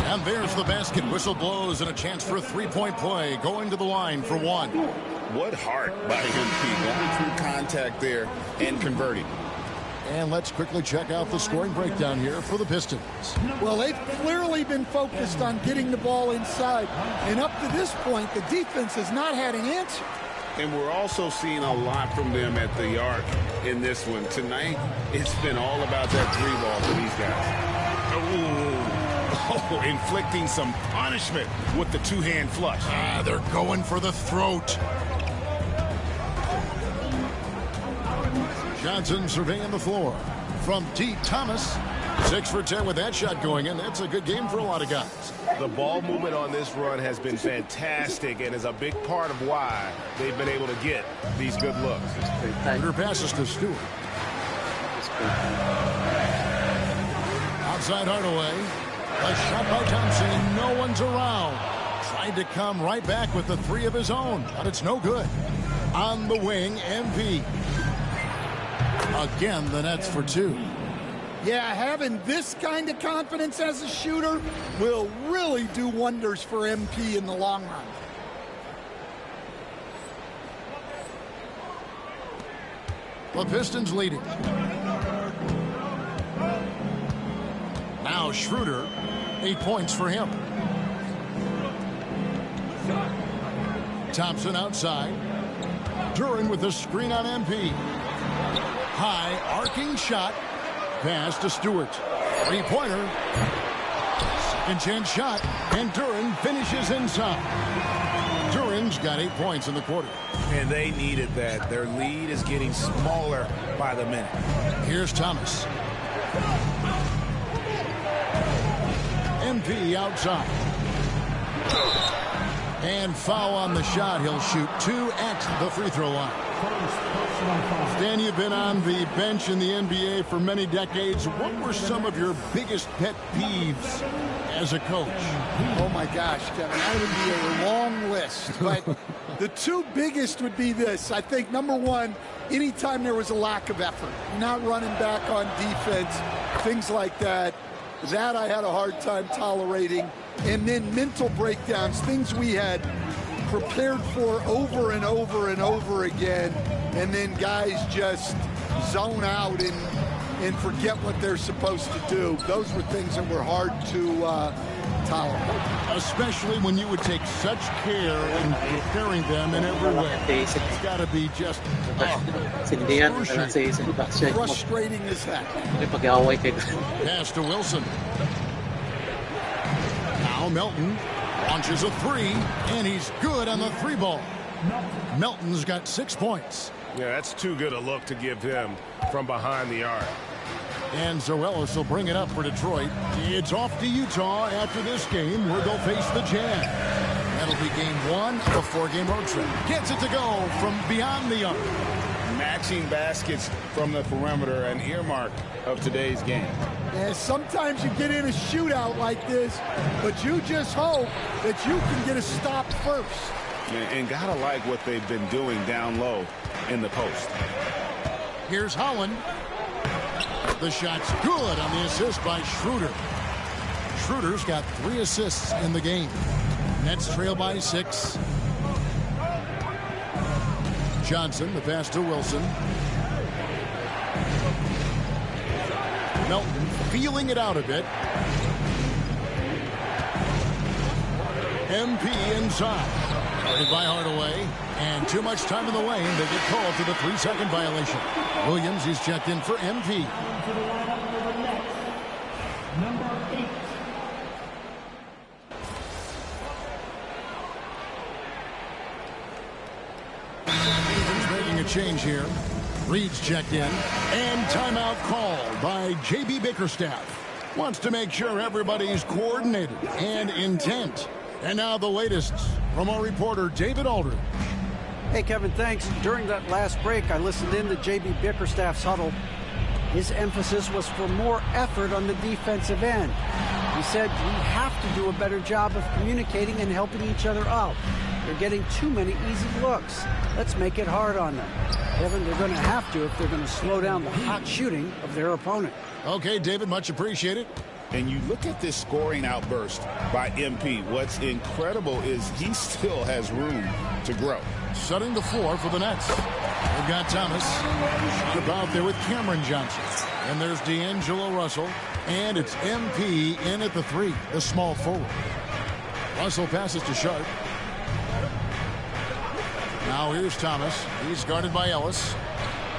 And there's the basket. Whistle blows and a chance for a three-point play. Going to the line for 1. What heart by MP. Going through contact there and converting. And let's quickly check out the scoring breakdown here for the Pistons. Well, they've clearly been focused on getting the ball inside. And up to this point, the defense has not had an answer. And we're also seeing a lot from them at the arc in this one. Tonight, it's been all about that 3-ball for these guys. Oh, inflicting some punishment with the 2-hand flush. They're going for the throat. Johnson surveying the floor. From T. Thomas. 6 for 10 with that shot going in. That's a good game for a lot of guys. The ball movement on this run has been fantastic and is a big part of why they've been able to get these good looks. Under passes to Stewart. Outside Hardaway. A shot by Thompson. No one's around. Tried to come right back with the 3 of his own, but it's no good. On the wing, MP. Again, the Nets for 2. Yeah, having this kind of confidence as a shooter will really do wonders for MP in the long run. The Pistons leading. Now Schroeder, 8 points for him. Thompson outside. Duran with the screen on MP. High arcing shot. Pass to Stewart. 3-pointer. Second chance shot. And Duran finishes inside. Duran's got 8 points in the quarter. And they needed that. Their lead is getting smaller by the minute. Here's Thomas. MP outside. And foul on the shot. He'll shoot 2 at the free throw line. Stan, you've been on the bench in the NBA for many decades. What were some of your biggest pet peeves as a coach? Oh, my gosh, Kevin, that would be a long list. But the 2 biggest would be this. I think, number 1, anytime there was a lack of effort, not running back on defense, things like that, that I had a hard time tolerating. And then mental breakdowns, things we had prepared for over and over and over again, and then guys just zone out and forget what they're supposed to do. Those were things that were hard to tolerate. Especially when you would take such care in preparing them in every way. It's got to be just frustrating as heck. Pass to Wilson. Now Melton launches a 3, and he's good on the 3-ball. Melton's got 6 points. Yeah, that's too good a look to give him from behind the arc. And Zoelis will bring it up for Detroit. It's off to Utah after this game where they'll face the Jazz. That'll be game 1 of a 4-game road trip. Gets it to go from beyond the arc. Matching baskets from the perimeter, an earmark of today's game. Yeah, sometimes you get in a shootout like this, but you just hope that you can get a stop first. And gotta like what they've been doing down low in the post. Here's Holland. The shot's good on the assist by Schroeder. Schroeder's got 3 assists in the game. Nets trail by 6. Johnson, the pass to Wilson. Melton feeling it out a bit. MP inside. Guarded by Hardaway. And too much time in the lane. They get called for the 3-second violation. Williams is checked in for MP. Number 8. Making a change here. Reed's checked in. And timeout called by J.B. Bickerstaff. Wants to make sure everybody's coordinated and intent. And now the latest from our reporter, David Aldridge. Hey, Kevin, thanks. During that last break, I listened in to J.B. Bickerstaff's huddle. His emphasis was for more effort on the defensive end. He said we have to do a better job of communicating and helping each other out. They're getting too many easy looks. Let's make it hard on them. Kevin, they're going to have to if they're going to slow down the hot shooting of their opponent. Okay, David, much appreciated. And you look at this scoring outburst by MP. What's incredible is he still has room to grow. Setting the floor for the Nets. They've got Thomas. About there with Cameron Johnson. And there's D'Angelo Russell. And it's MP in at the 3, the small forward. Russell passes to Sharp. Now here's Thomas. He's guarded by Ellis.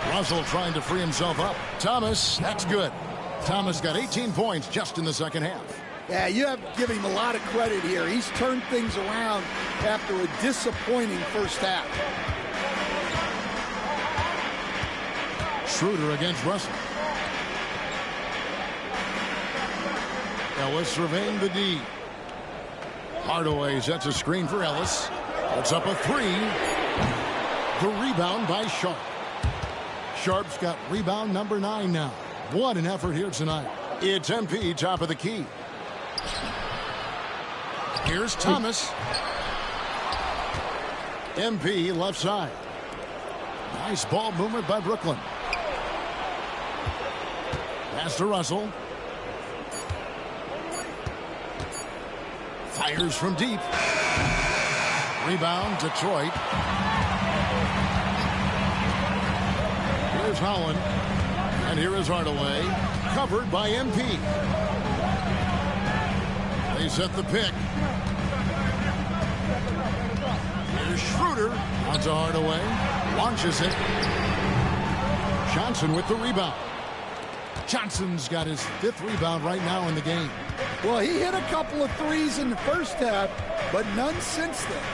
Russell trying to free himself up. Thomas, that's good. Thomas got 18 points just in the second half. Yeah, you have to give him a lot of credit here. He's turned things around after a disappointing first half. Schroeder against Russell. Ellis surveying the D. Hardaway sets a screen for Ellis. Puts up a 3. The rebound by Sharp. Sharp's got rebound number 9 now. What an effort here tonight. It's MP, top of the key. Here's Thomas. MP left side. Nice ball movement by Brooklyn. Pass to Russell. Fires from deep. Rebound, Detroit. Here's Holland. And here is Hardaway. Covered by MP. They set the pick. Here's Schroeder. On to Hardaway. Launches it. Johnson with the rebound. Johnson's got his 5th rebound right now in the game. Well, he hit a couple of threes in the first half, but none since then.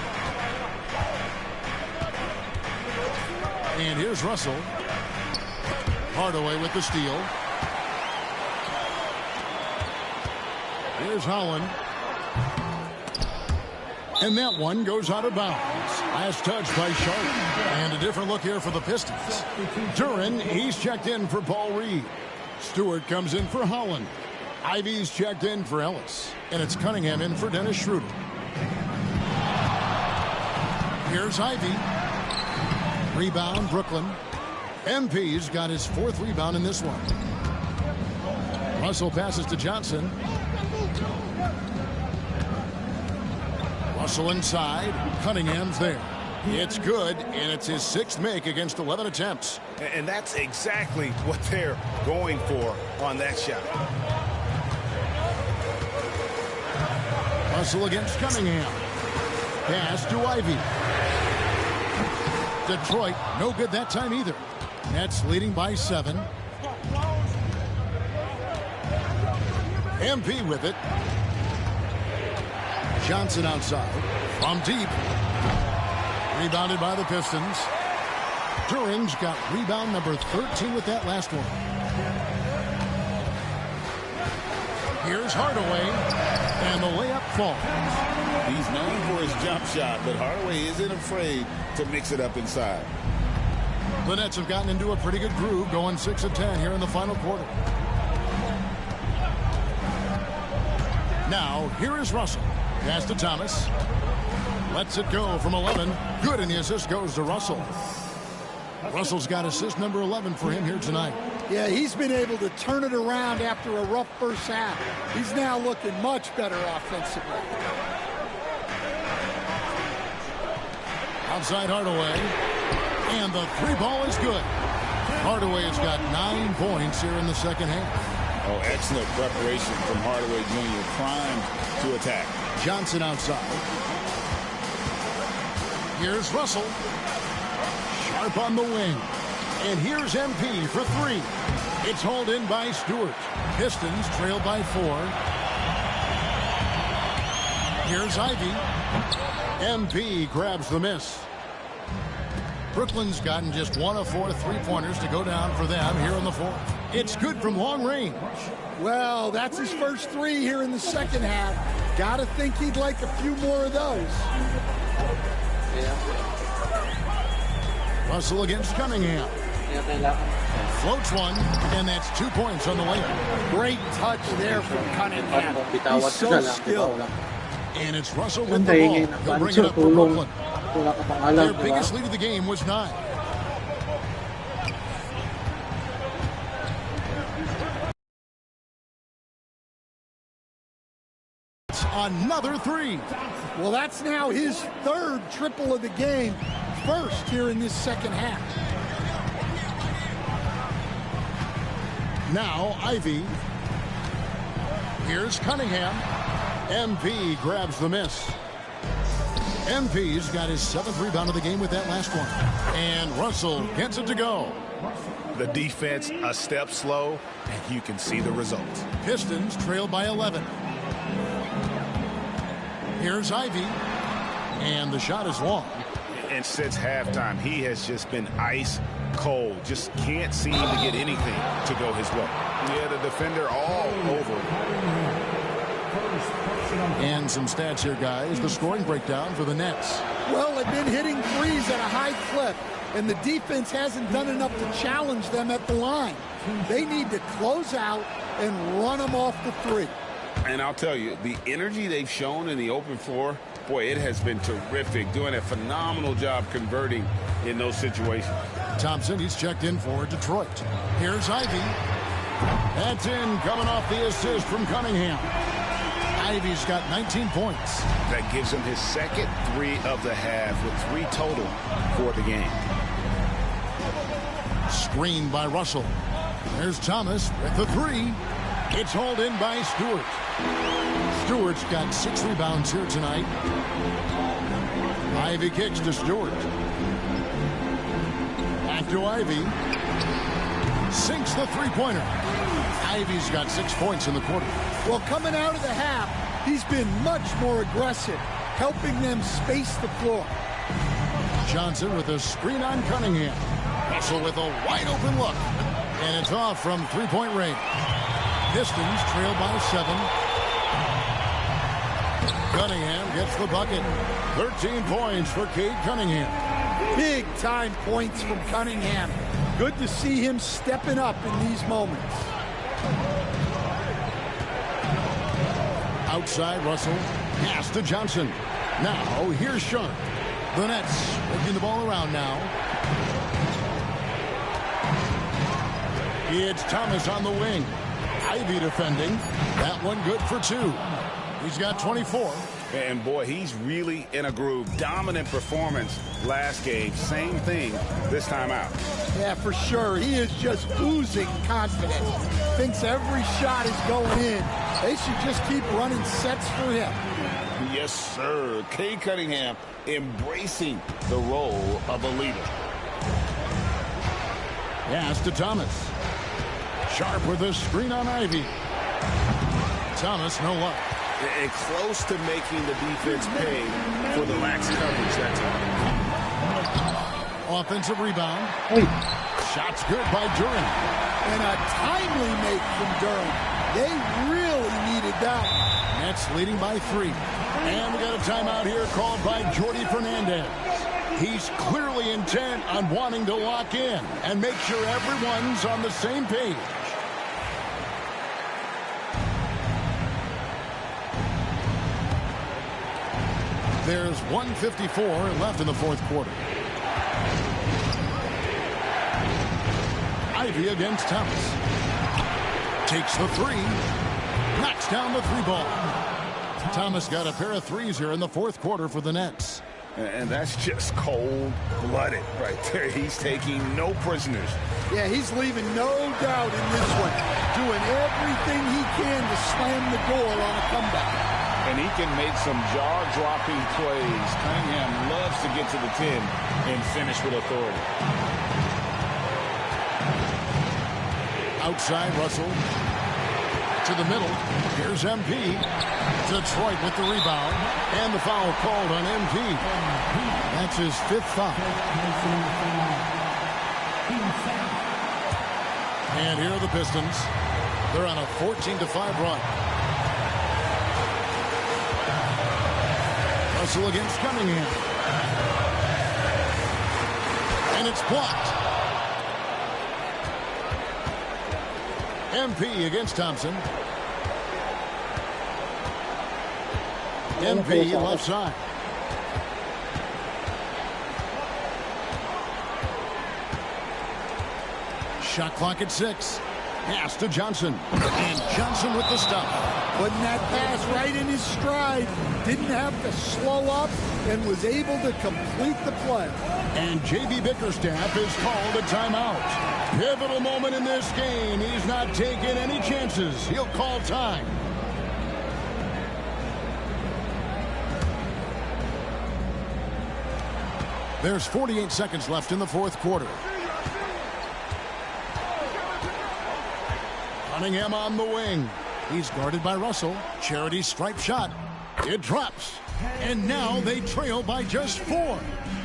And here's Russell. Hardaway with the steal. Here's Holland. And that one goes out of bounds. Last touch by Sharp. And a different look here for the Pistons. Duran, he's checked in for Paul Reed. Stewart comes in for Holland. Ivy's checked in for Ellis. And it's Cunningham in for Dennis Schroeder. Here's Ivy. Rebound, Brooklyn. MP's got his 4th rebound in this one. Russell passes to Johnson. Russell inside. Cunningham's there. It's good, and it's his 6th make against 11 attempts. And that's exactly what they're going for on that shot. Russell against Cunningham. Pass to Ivy. Detroit, no good that time either. Nets leading by 7. MP with it. Johnson outside. From deep. Rebounded by the Pistons. Duran's got rebound number 13 with that last one. Here's Hardaway. And the layup falls. He's known for his jump shot, but Hardaway isn't afraid to mix it up inside. The Nets have gotten into a pretty good groove, going 6 of 10 here in the final quarter. Now, here is Russell. Pass to Thomas. Lets it go from 11. Good, and the assist goes to Russell. Russell's got assist number 11 for him here tonight. Yeah, he's been able to turn it around after a rough first half. He's now looking much better offensively. Outside Hardaway. And the 3 ball is good. Hardaway has got 9 points here in the second half. Oh, excellent preparation from Hardaway Jr. primed to attack. Johnson outside. Here's Russell. Sharp on the wing. And here's MP for three. It's hauled in by Stewart. Pistons trail by 4. Here's Ivy. MP grabs the miss. Brooklyn's gotten just 1 of 4 3-pointers to go down for them here in the fourth. It's good from long range. Well, that's his first 3 here in the second half. Gotta think he'd like a few more of those. Russell against Cunningham. Floats one, and that's 2 points on the way. Great touch there from Cunningham. He's so skilled. And it's Russell with the ball. He'll bring it up for Brooklyn. Their biggest lead of the game was 9. Another 3. Well, that's now his 3rd triple of the game. First here in this second half. Now Ivy. Here's Cunningham. MP grabs the miss. MP's got his 7th rebound of the game with that last one. And Russell gets it to go. The defense a step slow, and you can see the results. Pistons trail by 11. Here's Ivy. And the shot is long. And since halftime, he has just been ice cold. Just can't seem to get anything to go his way. Yeah, the defender all over him. And some stats here, guys. The scoring breakdown for the Nets. Well, they've been hitting threes at a high clip, and the defense hasn't done enough to challenge them at the line. They need to close out and run them off the 3. And I'll tell you, the energy they've shown in the open floor, boy, it has been terrific. Doing a phenomenal job converting in those situations. Thompson, he's checked in for Detroit. Here's Ivy. That's in, coming off the assist from Cunningham. Ivy's got 19 points. That gives him his second 3 of the half with 3 total for the game. Screened by Russell. There's Thomas with the 3. It's hauled in by Stewart. Stewart's got 6 rebounds here tonight. Ivy kicks to Stewart. Back to Ivy. Sinks the 3-pointer. Ivy's got 6 points in the quarter. Well, coming out of the half, he's been much more aggressive, helping them space the floor. Johnson with a screen on Cunningham. Russell with a wide-open look. And it's off from 3-point range. Pistons trail by 7. Cunningham gets the bucket. 13 points for Cade Cunningham. Big-time points from Cunningham. Good to see him stepping up in these moments. Outside, Russell. Pass to Johnson. Now, here's Sharp. The Nets making the ball around now. It's Thomas on the wing. Ivy defending. That one good for 2. He's got 24. And boy, he's really in a groove. Dominant performance last game. Same thing this time out. Yeah, for sure. He is just oozing confidence. Thinks every shot is going in. They should just keep running sets for him. Yes, sir. Cade Cunningham embracing the role of a leader. Pass to Thomas. Sharp with a screen on Ivy. Thomas, no luck. And close to making the defense pay for the lax coverage that time. Offensive rebound. Shot's good by Durham. And a timely make from Durham. They really needed that. Nets leading by 3. And we got a timeout here called by Jordi Fernandez. He's clearly intent on wanting to lock in and make sure everyone's on the same page. There's 1:54 left in the fourth quarter. Ivy against Thomas. Takes the 3. Knocks down the 3 ball. Thomas got a pair of threes here in the fourth quarter for the Nets. And that's just cold-blooded right there. He's taking no prisoners. Yeah, he's leaving no doubt in this one. Doing everything he can to slam the door on a comeback. And he can make some jaw-dropping plays. Cunningham loves to get to the 10 and finish with authority. Outside, Russell. To the middle. Here's MP. Detroit with the rebound. And the foul called on MP. That's his 5th foul. And here are the Pistons. They're on a 14-5 run. Russell against Cunningham. And it's blocked. MP against Thompson. MP left side. Shot clock at 6. Pass to Johnson. And Johnson with the stop. Putting that pass right in his stride. Didn't have to slow up and was able to complete the play. And J.B. Bickerstaff is called a timeout. Pivotal moment in this game. He's not taking any chances. He'll call time. There's 48 seconds left in the 4th quarter. Cunningham on the wing. He's guarded by Russell. Charity stripe shot. It drops. And now they trail by just 4.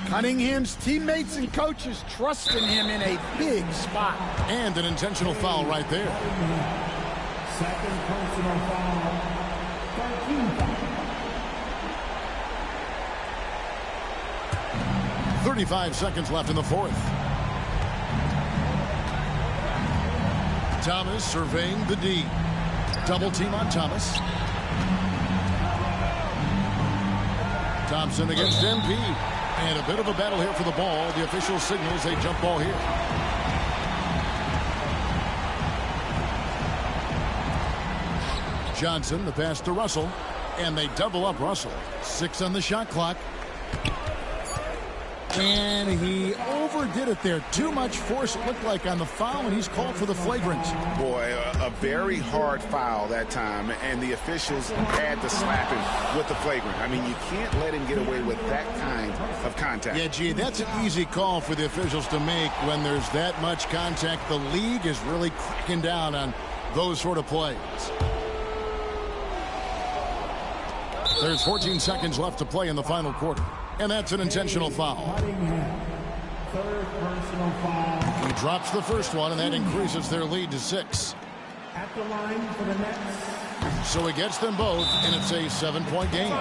Cunningham's teammates and coaches trusting him in a big spot. And an intentional foul right there. Second personal foul. 13 foul. 35 seconds left in the 4th. Thomas surveying the D. Double team on Thomas. Thompson against MP. And a bit of a battle here for the ball. The official signals a jump ball here. Johnson, the pass to Russell. And they double up Russell. 6 on the shot clock. And he overdid it there. Too much force, it looked like, on the foul, and he's called for the flagrant. Boy, a very hard foul that time, and the officials had to slap him with the flagrant. I mean, you can't let him get away with that kind of contact. Yeah, gee, that's an easy call for the officials to make when there's that much contact. The league is really cracking down on those sort of plays. There's 14 seconds left to play in the final quarter. And that's an intentional foul. Third personal foul. He drops the first one, and that increases their lead to 6. At the line for the Nets. So he gets them both, and it's a 7-point game.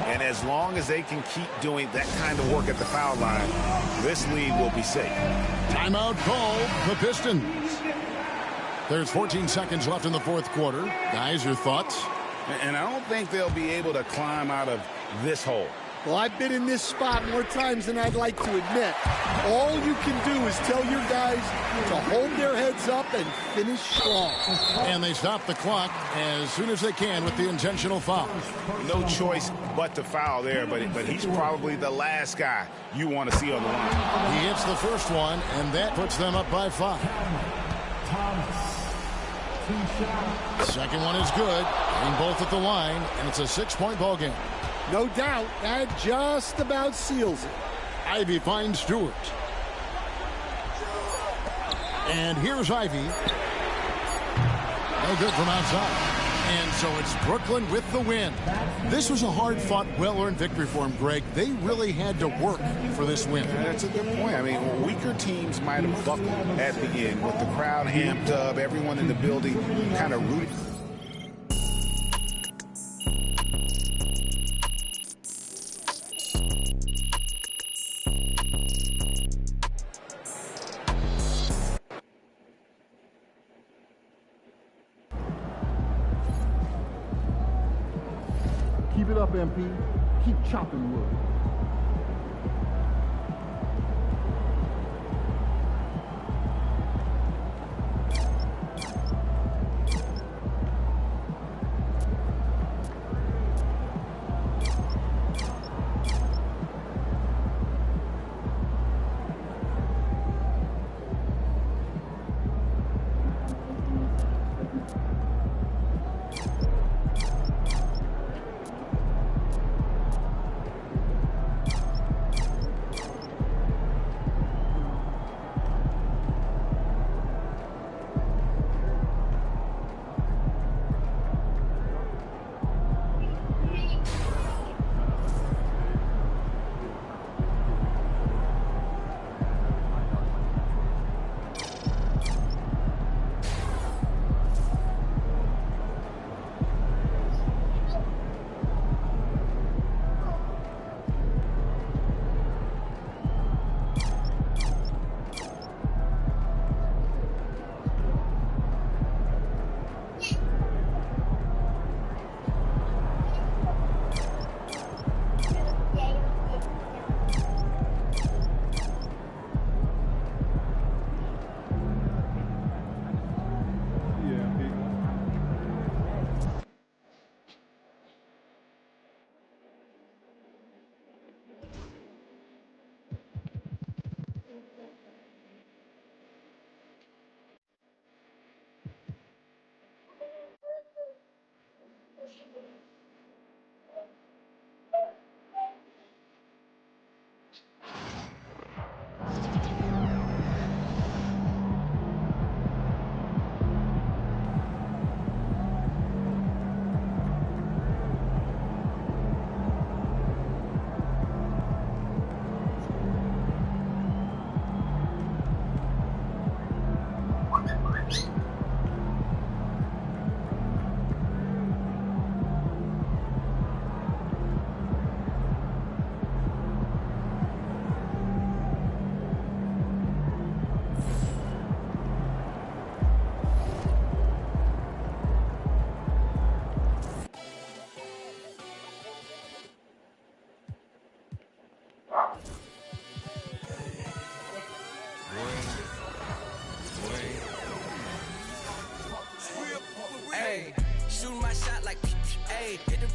And as long as they can keep doing that kind of work at the foul line, this lead will be safe. Timeout call, the Pistons. There's 14 seconds left in the 4th quarter. Guys, your thoughts? And I don't think they'll be able to climb out of this hole. Well, I've been in this spot more times than I'd like to admit. All you can do is tell your guys to hold their heads up and finish strong. And they stop the clock as soon as they can with the intentional foul. No choice but to foul there, but he's probably the last guy you want to see on the line. He hits the first one, and that puts them up by 5. Second one is good. Getting both at the line, and it's a 6-point ball game. No doubt, that just about seals it. Ivy finds Stewart. And here's Ivy. No good from outside. And so it's Brooklyn with the win. This was a hard-fought, well-earned victory for them, Greg. They really had to work for this win. That's a good point. I mean, weaker teams might have buckled at the end with the crowd amped up, everyone in the building kind of rooted. Keep it up, MP. Keep chopping wood. Hey, shooting my shot like, hey, hit the